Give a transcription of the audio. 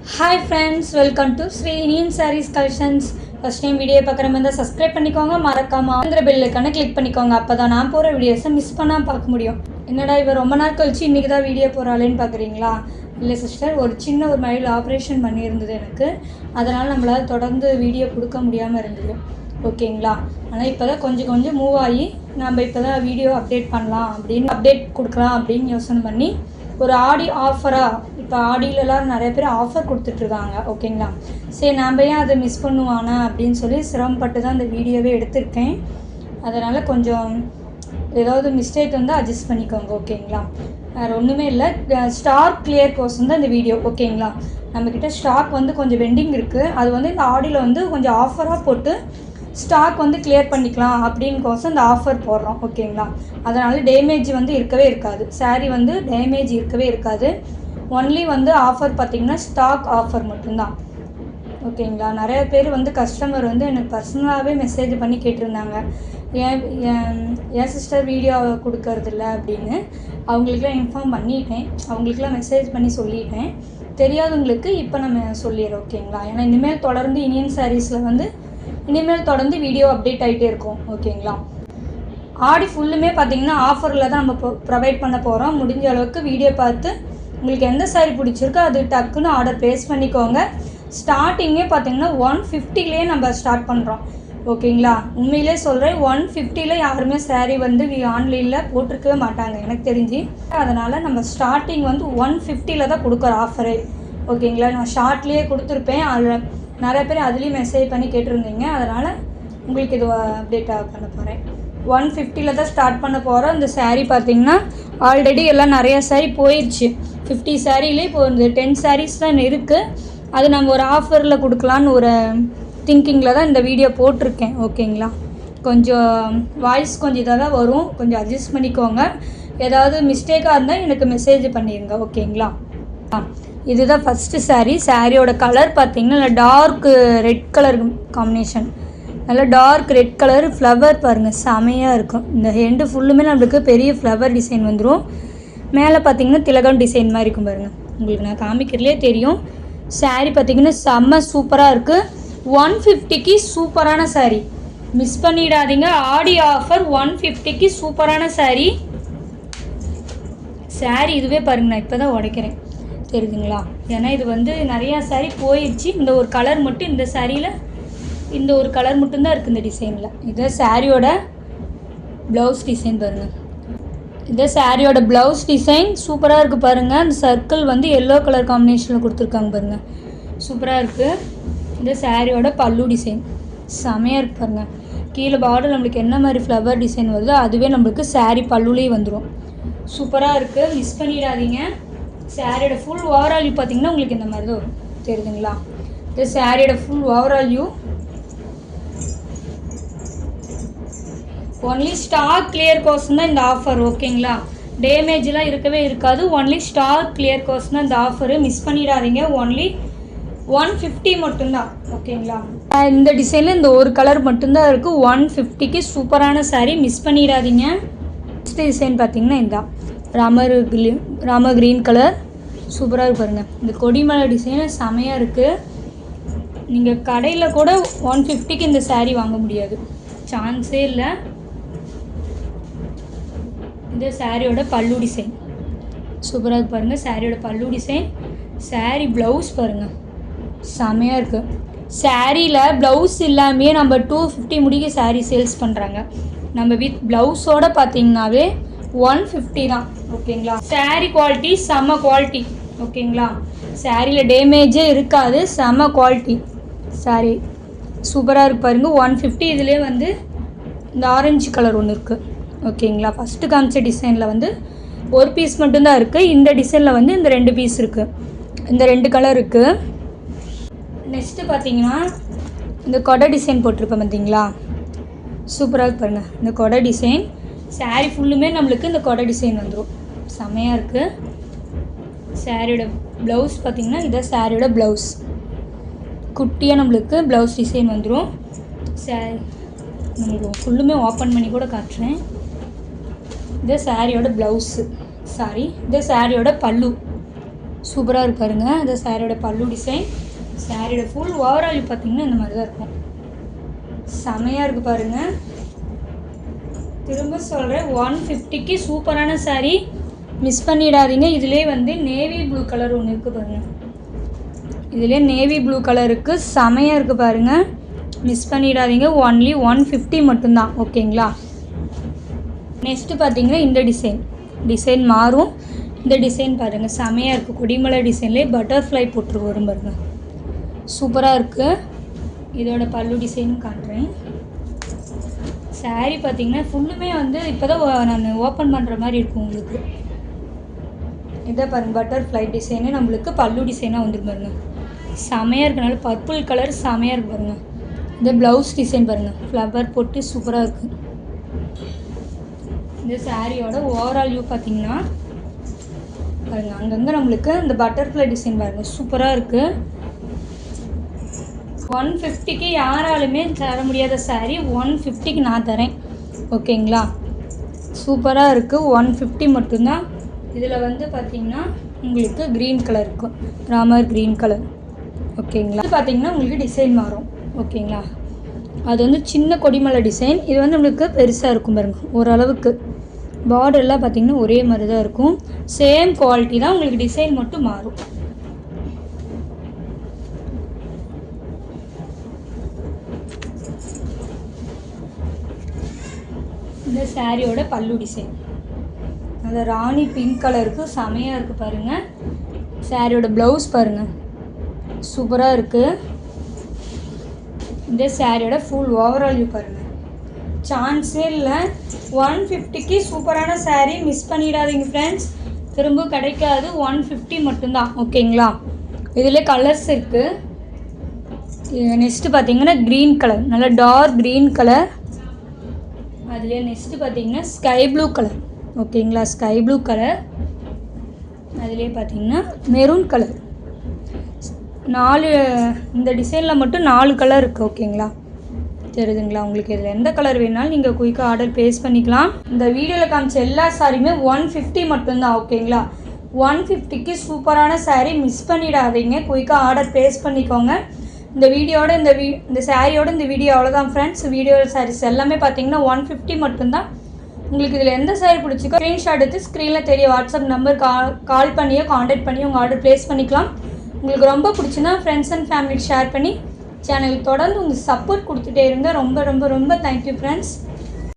Hi friends, welcome to Sri Indian Sarees Collections. First time video பார்க்குறவங்க இருந்தால் subscribe பண்ணிக்கோங்க, மறக்காம ஆந்திர பெல் ஐகானை கிளிக் பண்ணிக்கோங்க. அப்போ தான் நான் போகிற வீடியோஸை மிஸ் பண்ணாமல் பார்க்க முடியும். என்னடா இவர் ரொம்ப நாள் கழிச்சு இன்றைக்கி தான் வீடியோ போகிறாளேன்னு பார்க்குறீங்களா? இல்லை சிஸ்டர், ஒரு மைல் ஆப்ரேஷன் பண்ணியிருந்தது எனக்கு. அதனால் நம்மளால் தொடர்ந்து வீடியோ கொடுக்க முடியாமல் இருந்தது. ஓகேங்களா? ஆனால் இப்போ தான் கொஞ்சம் மூவ் ஆகி நம்ம இப்போ தான் வீடியோ அப்டேட் கொடுக்கலாம் அப்படின்னு யோசனை பண்ணி ஒரு ஆடி ஆஃபராக இப்போ ஆடியிலலாம் நிறைய பேர் ஆஃபர் கொடுத்துட்ருக்காங்க. ஓகேங்களா? சரி, நாம் ஏன் அதை மிஸ் பண்ணுவானா அப்படின்னு சொல்லி சிரமப்பட்டு தான் இந்த வீடியோவே எடுத்திருக்கேன். அதனால் கொஞ்சம் ஏதாவது மிஸ்டேக் வந்து அட்ஜஸ்ட் பண்ணிக்கோங்க. ஓகேங்களா? வேறு ஒன்றுமே இல்லை, ஸ்டாக் கிளியர் கோர்ஸ் தான் இந்த வீடியோ. ஓகேங்களா? நம்மக்கிட்ட ஸ்டாக் வந்து கொஞ்சம் பெண்டிங் இருக்குது. அது வந்து இந்த ஆடியில் வந்து கொஞ்சம் ஆஃபராக போட்டு ஸ்டாக் வந்து கிளியர் பண்ணிக்கலாம் அப்படின்கோசம் இந்த ஆஃபர் போடுறோம். ஓகேங்களா? அதனால் டேமேஜ் வந்து இருக்கவே இருக்காது. சாரீ வந்து டேமேஜ் இருக்கவே இருக்காது. ஒன்லி வந்து ஆஃபர் பார்த்திங்கன்னா ஸ்டாக் ஆஃபர் மட்டும்தான். ஓகேங்களா? நிறைய பேர் வந்து கஸ்டமர் வந்து எனக்கு பர்சனலாகவே மெசேஜ் பண்ணி கேட்டிருந்தாங்க, ஏன் சிஸ்டர் வீடியோ கொடுக்கறதில்ல அப்படின்னு. அவங்களுக்குலாம் இன்ஃபார்ம் பண்ணிட்டேன், அவங்களுக்குலாம் மெசேஜ் பண்ணி சொல்லிட்டேன். தெரியாதவங்களுக்கு இப்போ நம்ம சொல்லிடுறோம். ஓகேங்களா? ஏன்னா இனிமேல் தொடர்ந்து இந்தியன் சாரீஸில் வந்து தொடர்ந்து வீடியோ அப்டேட் ஆகிட்டே இருக்கும். ஓகேங்களா? ஆடி ஃபுல்லுமே பார்த்திங்கன்னா ஆஃபரில் தான் நம்ம ப்ரொவைட் பண்ண போகிறோம். முடிஞ்ச அளவுக்கு வீடியோ பார்த்து உங்களுக்கு எந்த சாரீ பிடிச்சிருக்கோ அது டக்குன்னு ஆர்டர் ப்ளேஸ் பண்ணிக்கோங்க. ஸ்டார்டிங்கே பார்த்திங்கன்னா 150லேயே நம்ம ஸ்டார்ட் பண்ணுறோம். ஓகேங்களா? உண்மையிலே சொல்கிறேன், 150ல் யாருமே சாரீ வந்து ஆன்லைனில் போட்டிருக்கவே மாட்டாங்க எனக்கு தெரிஞ்சு. அதனால் நம்ம ஸ்டார்டிங் வந்து 150ல் தான் கொடுக்குற ஆஃபரே. ஓகேங்களா? நான் ஷார்ட்லேயே கொடுத்துருப்பேன். அதில் நிறைய பேர் அதுலேயும் மெசேஜ் பண்ணி கேட்டிருந்தீங்க. அதனால் உங்களுக்கு இது அப்டேட்டாக பண்ண போகிறேன். 150ல் தான் ஸ்டார்ட் பண்ண போகிறோம். இந்த சாரீ பார்த்திங்கன்னா ஆல்ரெடி எல்லாம் நிறையா சாரீ போயிடுச்சு. 50 சாரீலே இப்போ இந்த 10 சாரீஸ் தான் இருக்குது. அது நம்ம ஒரு ஆஃபரில் கொடுக்கலான்னு ஒரு திங்கிங்கில் தான் இந்த வீடியோ போட்டிருக்கேன். ஓகேங்களா? கொஞ்சம் வாய்ஸ் கொஞ்சம் இதாக தான் வரும், கொஞ்சம் அட்ஜஸ்ட் பண்ணிக்கோங்க. ஏதாவது மிஸ்டேக்காக இருந்தால் எனக்கு மெசேஜ் பண்ணிடுங்க. ஓகேங்களா? இதுதான் ஃபஸ்ட்டு சாரியோட கலர் பார்த்திங்கன்னா நல்லா டார்க் ரெட் கலர் காம்பினேஷன். நல்லா டார்க் ரெட் கலர் ஃப்ளவர் பாருங்கள், செமையாக இருக்கும். இந்த ஹெண்டு ஃபுல்லுமே நம்மளுக்கு பெரிய ஃப்ளவர் டிசைன் வந்துடும். மேலே பார்த்திங்கன்னா திலகம் டிசைன் மாதிரி இருக்கும் பாருங்கள். உங்களுக்கு நான் காமிக்கிறதுலே தெரியும். சாரீ பார்த்திங்கன்னா செம்ம சூப்பராக இருக்குது. 150க்கு சூப்பரான சாரீ, மிஸ் பண்ணிடாதீங்க. ஆடி ஆஃபர் 150க்கு சூப்பரான சாரீ. இதுவே பாருங்கள், நான் இப்போ தான் உடைக்கிறேன், தெரியுதுங்களா? ஏன்னா இது வந்து நிறையா சாரீ போயிடுச்சு. இந்த ஒரு கலர் மட்டும், இந்த சாரியில் இந்த ஒரு கலர் மட்டும்தான் இருக்குது இந்த டிசைனில். இது சாரியோட ப்ளவுஸ் டிசைன் பாருங்கள். இது சாரியோட ப்ளவுஸ் டிசைன் சூப்பராக இருக்குது பாருங்கள். அந்த சர்க்கிள் வந்து எல்லோ கலர் காம்பினேஷனில் கொடுத்துருக்காங்க பாருங்கள், சூப்பராக இருக்குது. இந்த சாரியோட பல்லு டிசைன் செமையாக இருக்குது பாருங்கள். கீழே பார்டர் நம்மளுக்கு என்ன மாதிரி ஃப்ளவர் டிசைன் வருதோ அதுவே நம்மளுக்கு சாரீ பல்லுலேயே வந்துடும். சூப்பராக இருக்குது, மிஸ் பண்ணிடாதீங்க. சாரியோட ஃபுல் ஓவரால் வியூ பார்த்திங்கன்னா உங்களுக்கு இந்த மாதிரி தான் வரும், தெரியுதுங்களா? இது சாரியோட full overall view. Only stock clear course தான் இந்த ஆஃபர். ஓகேங்களா? டேமேஜ்லாம் இருக்கவே இருக்காது. ஒன்லி ஸ்டாக் கிளியர் கோர்ஸ் தான் இந்த ஆஃபரு, மிஸ் பண்ணிடாதீங்க. ஒன்லி 150 மட்டும்தான். ஓகேங்களா? இந்த டிசைனில் இந்த ஒரு கலர் மட்டும்தான் இருக்குது. 150க்கு சூப்பரான சாரீ, மிஸ் பண்ணிடாதீங்க. நெக்ஸ்ட் டிசைன் பார்த்திங்கன்னா இதுதான் ராம க்ரீன் கலர், சூப்பராக இருக்கு பாருங்கள். இந்த கொடிமலை டிசைனு செமையாக இருக்குது. நீங்கள் கடையில் கூட 150க்கு இந்த சாரீ வாங்க முடியாது, சான்ஸே இல்லை. இந்த சாரியோட பல்லு டிசைன் சூப்பராக இருக்கு பாருங்கள். சாரியோட பல்லு டிசைன், சாரீ ப்ளவுஸ் பாருங்கள், செமையாக இருக்குது. சாரியில் ப்ளவுஸ் இல்லாமையே நம்ம 250 முடிக்க சாரீ சேல்ஸ் பண்ணுறாங்க. நம்ம வித் ப்ளவுஸோடு பார்த்திங்கனாவே 150 தான். ஓகேங்களா? சாரீ குவாலிட்டி செம்ம குவாலிட்டி. ஓகேங்களா? சாரியில் டேமேஜே இருக்காது, செம்ம குவாலிட்டி. சாரீ சூப்பராக இருக்கு பாருங்கள். 150. இதிலே வந்து இந்த ஆரஞ்சு கலர் ஒன்று இருக்குது. ஓகேங்களா? ஃபஸ்ட்டு காமிச்ச டிசைனில் வந்து ஒரு பீஸ் மட்டும்தான் இருக்குது. இந்த டிசைனில் வந்து இந்த 2 பீஸ் இருக்குது. இந்த 2 கலர் இருக்குது. நெக்ஸ்ட்டு பார்த்தீங்கன்னா இந்த கொடை டிசைன் போட்டிருப்பேன் பார்த்தீங்களா, சூப்பராக இருக்கு பாருங்கள். இந்த கொடை டிசைன் சாரீ ஃபுல்லுமே நம்மளுக்கு இந்த கொடை டிசைன் வந்துடும், செமையாக இருக்குது. சாரியோட ப்ளவுஸ் பார்த்திங்கன்னா இதான் சாரியோட ப்ளவுஸ், குட்டியாக நம்மளுக்கு ப்ளவுஸ் டிசைன் வந்துடும். நம்மளுக்கு ஃபுல்லுமே ஓப்பன் பண்ணி கூட காட்டுறேன். இது சாரியோட ப்ளவுஸு, இது சாரியோட பல்லு. சூப்பராக இருக்கு பாருங்க. இந்த சாரியோட பல்லு டிசைன், சாரியோட ஃபுல் ஓவரால் பார்த்தீங்கன்னா இந்த மாதிரி தான் இருக்கும். செமையாக இருக்குது பாருங்கள். திரும்ப சொல்கிறேன், 150க்கு சூப்பரான சாரீ, மிஸ் பண்ணிடாதீங்க. இதிலே வந்து நேவி ப்ளூ கலர் ஒன்று இருக்குது பாருங்கள். இதிலே நேவி ப்ளூ கலர் இருக்குது, செமையாக இருக்குது பாருங்கள். மிஸ் பண்ணிடாதீங்க. ஒன்லி 150 மட்டும்தான். ஓகேங்களா? நெக்ஸ்ட்டு பார்த்தீங்கன்னா இந்த டிசைன் மாறும். இந்த டிசைன் பாருங்கள், செமையாக இருக்குது. கொடிமலை டிசைன்லேயே பட்டர்ஃப்ளை போட்டு வரும் பாருங்கள், சூப்பராக இருக்குது. இதோட பல்லு டிசைனும் காட்டுறேன். சாரீ பார்த்தீங்கன்னா ஃபுல்லுமே வந்து இப்போ தான் நான் ஓப்பன் பண்ணுற மாதிரி இருக்கும் உங்களுக்கு. இதை பாருங்கள், பட்டர்ஃப்ளை டிசைனு நம்மளுக்கு பல்லு டிசைனாக வந்துருக்கு பாருங்கள். செமையாக இருக்கனால பர்பிள் கலர் செமையாக இருக்குது பாருங்கள். இந்த ப்ளவுஸ் டிசைன் பாருங்கள், ஃப்ளவர் போட்டு சூப்பராக இருக்குது. இந்த சாரியோட ஓவரால் வியூ பார்த்தீங்கன்னா பாருங்கள், அங்கங்கே நம்மளுக்கு இந்த பட்டர்ஃப்ளை டிசைன் பாருங்கள், சூப்பராக இருக்குது. 150க்கு யாராலுமே தர முடியாத சாரீ 150க்கு நான் தரேன். ஓகேங்களா? சூப்பராக இருக்குது. 150 மட்டும்தான். இதில் வந்து பார்த்திங்கன்னா உங்களுக்கு க்ரீன் கலர் இருக்கும், ராமர் க்ரீன் கலர். ஓகேங்களா? இது பார்த்திங்கன்னா உங்களுக்கு டிசைன் மாறும். ஓகேங்களா? அது வந்து சின்ன கொடிமலை டிசைன், இது வந்து நம்மளுக்கு பெருசாக இருக்கும் பாருங்கள். ஓரளவுக்கு பார்டர்லாம் பார்த்திங்கன்னா ஒரே மாதிரி தான் இருக்கும். சேம் குவாலிட்டி தான், உங்களுக்கு டிசைன் மட்டும் மாறும். இந்த சாரியோட பல்லு டிசைன் அந்த ராணி பிங்க் கலருக்கு செமையாக இருக்குது பாருங்கள். சாரியோட ப்ளவுஸ் பாருங்கள், சூப்பராக இருக்குது. இந்த சாரியோட ஃபுல் ஓவரால் வியூ பாருங்கள், சான்ஸே இல்லை. 150க்கு சூப்பரான சாரீ, மிஸ் பண்ணிடாதீங்க ஃப்ரெண்ட்ஸ். திரும்ப கிடைக்காது. 150 மட்டும்தான். ஓகேங்களா? இதில் கலர்ஸ் இருக்குது. நெக்ஸ்ட்டு பார்த்தீங்கன்னா க்ரீன் கலர், நல்லா டார்க் க்ரீன் கலர். அதுலேயே நெக்ஸ்ட்டு பார்த்தீங்கன்னா ஸ்கை ப்ளூ கலர். ஓகேங்களா? Sky blue colour. அதுலேயே பார்த்தீங்கன்னா மெரூன் கலர். 4 இந்த டிசைனில் மட்டும் 4 கலர் இருக்குது. ஓகேங்களா? தெரியுதுங்களா உங்களுக்கு? இதில் எந்த கலர் வேணாலும் நீங்கள் குயிக்காக ஆர்டர் ப்ளேஸ் பண்ணிக்கலாம். இந்த வீடியோவில் காமிச்ச எல்லா சாரியுமே 150 மட்டும்தான். ஓகேங்களா? 150க்கு சூப்பரான சாரீ, மிஸ் பண்ணிடாதீங்க. குயிக்காக ஆர்டர் ப்ளேஸ் பண்ணிக்கோங்க. இந்த வீடியோட இந்த சாரியோட இந்த வீடியோ அவ்வளோதான் ஃப்ரெண்ட்ஸ். வீடியோ சாரீஸ் எல்லாமே பார்த்தீங்கன்னா 150 மட்டும்தான். உங்களுக்கு இதில் எந்த சாரீ பிடிச்சிக்கோ ஸ்க்ரீன்ஷாட் எடுத்து ஸ்க்ரீனில் தெரிய வாட்ஸ்அப் நம்பர் கால் பண்ணியோ காண்டாக்ட் பண்ணி உங்கள் ஆர்டர் ப்ளேஸ் பண்ணிக்கலாம். உங்களுக்கு ரொம்ப பிடிச்சுன்னா ஃப்ரெண்ட்ஸ் அண்ட் ஃபேமிலிக்கு ஷேர் பண்ணி சேனலுக்கு தொடர்ந்து உங்கள் சப்போர்ட் கொடுத்துட்டே இருங்க. ரொம்ப ரொம்ப ரொம்ப தேங்க்யூ ஃப்ரெண்ட்ஸ்.